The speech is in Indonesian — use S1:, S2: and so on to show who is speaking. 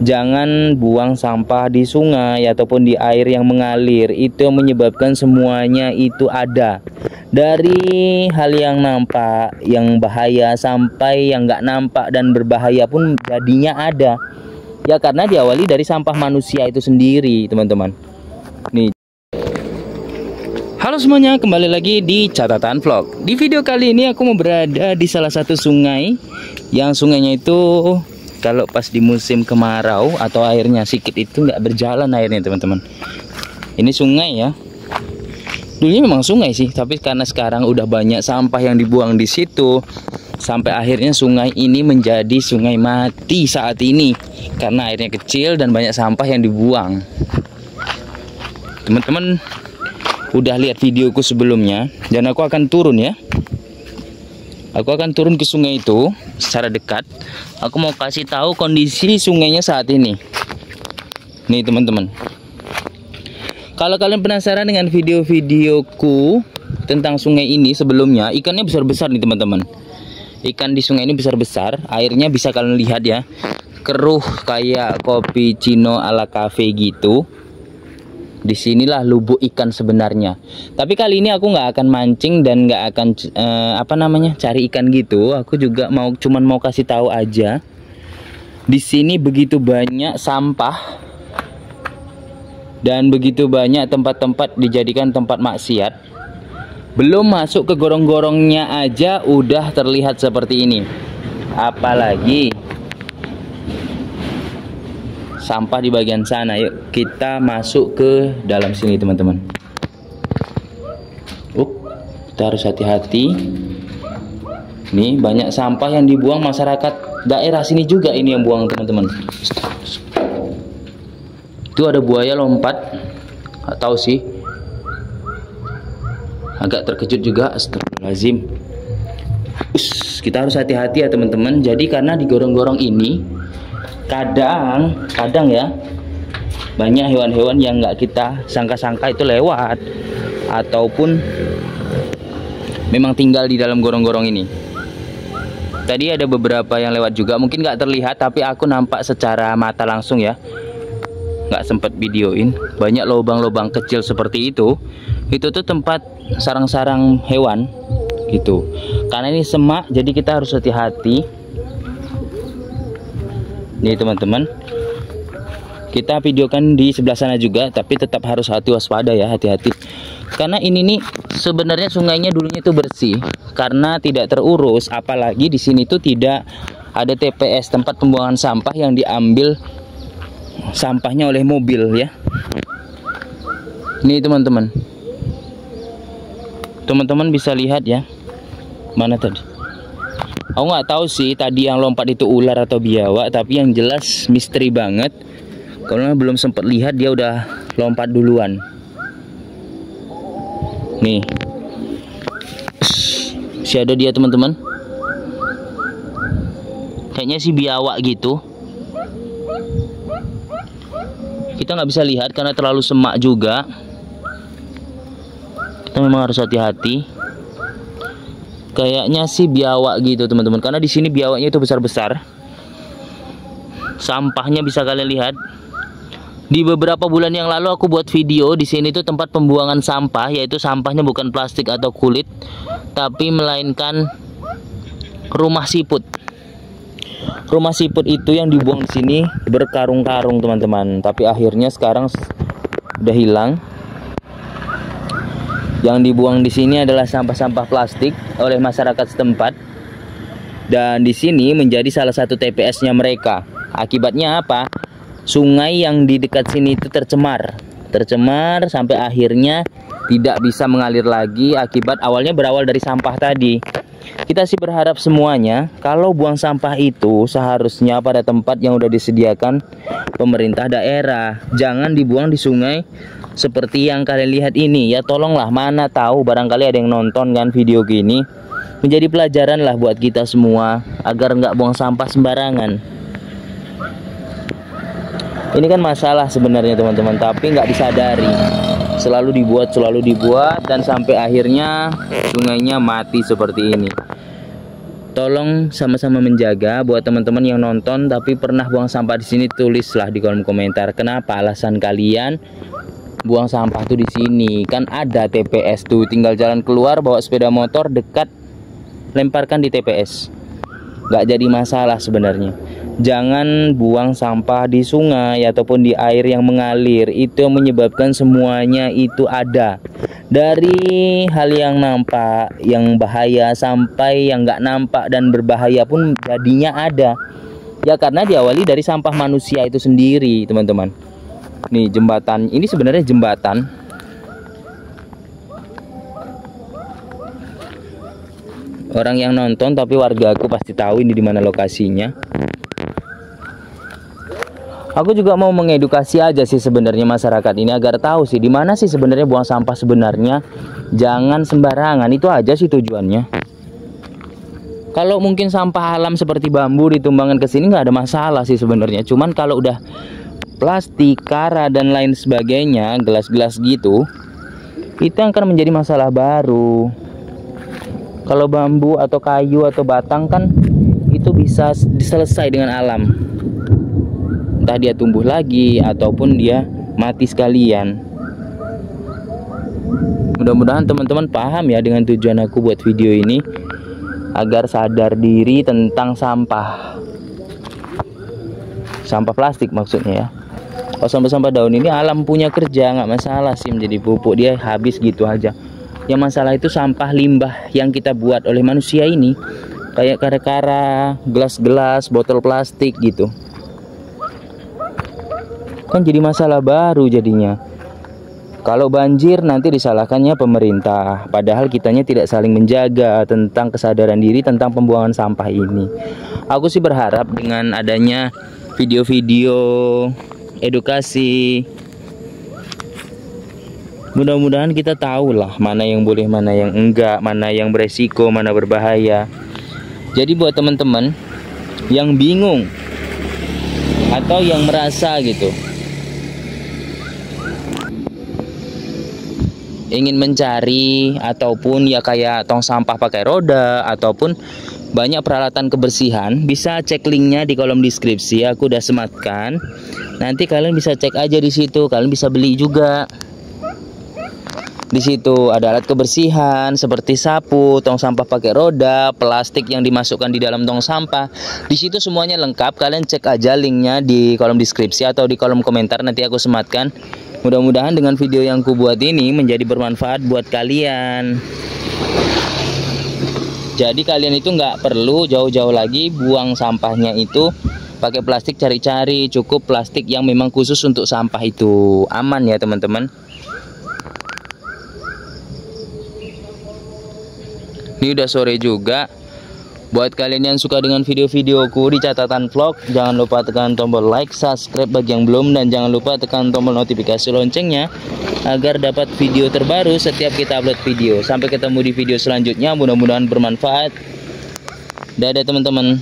S1: Jangan buang sampah di sungai ataupun di air yang mengalir. Itu yang menyebabkan semuanya itu ada. Dari hal yang nampak, yang bahaya, sampai yang nggak nampak dan berbahaya pun jadinya ada. Ya karena diawali dari sampah manusia itu sendiri, teman-teman. Nih. Halo semuanya, kembali lagi di Catatan Vlog. Di video kali ini aku mau berada di salah satu sungai. Yang sungainya itu kalau pas di musim kemarau atau airnya sedikit itu nggak berjalan airnya, teman-teman. Ini sungai ya. Dulunya memang sungai sih, tapi karena sekarang udah banyak sampah yang dibuang di situ, sampai akhirnya sungai ini menjadi sungai mati saat ini karena airnya kecil dan banyak sampah yang dibuang. Teman-teman udah lihat videoku sebelumnya, dan aku akan turun ya. Aku akan turun ke sungai itu secara dekat. Aku mau kasih tahu kondisi sungainya saat ini. Nih teman-teman, kalau kalian penasaran dengan video-videoku tentang sungai ini sebelumnya, ikannya besar-besar nih teman-teman. Ikan di sungai ini besar-besar, airnya bisa kalian lihat ya, keruh kayak kopi Cino ala cafe gitu. Disinilah lubuk ikan sebenarnya. Tapi kali ini aku nggak akan mancing dan nggak akan cari ikan gitu. Aku juga cuman mau kasih tahu aja. Di sini begitu banyak sampah dan begitu banyak tempat-tempat dijadikan tempat maksiat. Belum masuk ke gorong-gorongnya aja udah terlihat seperti ini. Apalagi sampah di bagian sana. Yuk kita masuk ke dalam sini teman-teman. Kita harus hati-hati. Nih banyak sampah yang dibuang masyarakat daerah sini juga ini yang buang teman-teman. Itu ada buaya lompat. Nggak tahu sih. Agak terkejut juga. Astagfirullahaladzim. Kita harus hati-hati ya teman-teman. Jadi karena di gorong-gorong ini kadang ya banyak hewan-hewan yang nggak kita sangka-sangka itu lewat ataupun memang tinggal di dalam gorong-gorong ini. Tadi ada beberapa yang lewat juga, mungkin nggak terlihat tapi aku nampak secara mata langsung ya, nggak sempat videoin. Banyak lubang-lubang kecil seperti itu tuh tempat sarang-sarang hewan gitu. Karena ini semak jadi kita harus hati-hati. Nih teman-teman, kita videokan di sebelah sana juga, tapi tetap harus waspada ya, hati-hati. Karena ini nih sebenarnya sungainya dulunya itu bersih karena tidak terurus, apalagi di sini tuh tidak ada TPS, tempat pembuangan sampah yang diambil sampahnya oleh mobil ya. Nih teman-teman, teman-teman bisa lihat ya. Mana tadi? Aku nggak tahu sih tadi yang lompat itu ular atau biawak, tapi yang jelas misteri banget. Karena belum sempat lihat dia udah lompat duluan. Nih, si ada dia teman-teman. Kayaknya si biawak gitu. Kita nggak bisa lihat karena terlalu semak juga. Kita memang harus hati-hati. Kayaknya sih biawak gitu teman-teman, karena di sini biawaknya itu besar-besar. Sampahnya bisa kalian lihat. Di beberapa bulan yang lalu aku buat video di sini tuh tempat pembuangan sampah, yaitu sampahnya bukan plastik atau kulit, tapi melainkan rumah siput. Rumah siput itu yang dibuang di sini berkarung-karung teman-teman, tapi akhirnya sekarang udah hilang. Yang dibuang di sini adalah sampah-sampah plastik oleh masyarakat setempat, dan di sini menjadi salah satu TPS-nya mereka. Akibatnya apa? Sungai yang di dekat sini itu tercemar sampai akhirnya tidak bisa mengalir lagi. Akibat berawal dari sampah tadi. Kita sih berharap semuanya kalau buang sampah itu seharusnya pada tempat yang udah disediakan pemerintah daerah. Jangan dibuang di sungai seperti yang kalian lihat ini ya. Tolonglah, mana tahu barangkali ada yang nonton kan video gini, menjadi pelajaran lah buat kita semua agar nggak buang sampah sembarangan. Ini kan masalah sebenarnya teman-teman, tapi nggak disadari. Selalu dibuat dan sampai akhirnya sungainya mati seperti ini. Tolong sama-sama menjaga. Buat teman-teman yang nonton tapi pernah buang sampah di sini, tulislah di kolom komentar kenapa alasan kalian buang sampah tuh di sini. Kan ada TPS tuh, tinggal jalan keluar bawa sepeda motor dekat, lemparkan di TPS. Nggak jadi masalah sebenarnya. Jangan buang sampah di sungai ataupun di air yang mengalir. Itu yang menyebabkan semuanya itu ada. Dari hal yang nampak, yang bahaya, sampai yang nggak nampak dan berbahaya pun jadinya ada. Ya karena diawali dari sampah manusia itu sendiri, teman-teman. Nih jembatan, ini sebenarnya jembatan. Orang yang nonton tapi warga aku pasti tahu ini di mana lokasinya. Aku juga mau mengedukasi aja sih sebenarnya masyarakat ini agar tahu sih di mana sih sebenarnya buang sampah sebenarnya. Jangan sembarangan, itu aja sih tujuannya. Kalau mungkin sampah alam seperti bambu ditumbangkan ke sini nggak ada masalah sih sebenarnya. Cuman kalau udah plastik, kara dan lain sebagainya, gelas-gelas gitu, itu akan menjadi masalah baru. Kalau bambu atau kayu atau batang kan itu bisa diselesai dengan alam. Entah dia tumbuh lagi ataupun dia mati sekalian. Mudah-mudahan teman-teman paham ya dengan tujuan aku buat video ini, agar sadar diri tentang sampah plastik maksudnya ya. Kalau sampah daun ini alam punya kerja, nggak masalah sih menjadi pupuk, dia habis gitu aja. Yang masalah itu sampah limbah yang kita buat oleh manusia ini, kayak kara-kara, gelas-gelas, botol plastik gitu. Kan jadi masalah baru jadinya. Kalau banjir nanti disalahkannya pemerintah, padahal kitanya tidak saling menjaga tentang kesadaran diri tentang pembuangan sampah ini. Aku sih berharap dengan adanya video-video edukasi, mudah-mudahan kita tahu lah mana yang boleh, mana yang enggak, mana yang beresiko, mana berbahaya. Jadi buat teman-teman yang bingung atau yang merasa gitu ingin mencari ataupun ya kayak tong sampah pakai roda ataupun banyak peralatan kebersihan, bisa cek linknya di kolom deskripsi. Aku udah sematkan. Nanti kalian bisa cek aja di situ. Kalian bisa beli juga. Di situ ada alat kebersihan seperti sapu, tong sampah pakai roda, plastik yang dimasukkan di dalam tong sampah. Di situ semuanya lengkap. Kalian cek aja linknya di kolom deskripsi atau di kolom komentar. Nanti aku sematkan. Mudah-mudahan dengan video yang ku buat ini menjadi bermanfaat buat kalian. Jadi kalian itu nggak perlu jauh-jauh lagi buang sampahnya itu pakai plastik, cari-cari. Cukup plastik yang memang khusus untuk sampah itu. Aman ya teman-teman. Ini udah sore juga. Buat kalian yang suka dengan video-videoku di catatan vlog, jangan lupa tekan tombol like, subscribe bagi yang belum, dan jangan lupa tekan tombol notifikasi loncengnya agar dapat video terbaru setiap kita upload video. Sampai ketemu di video selanjutnya, mudah-mudahan bermanfaat. Dadah teman-teman.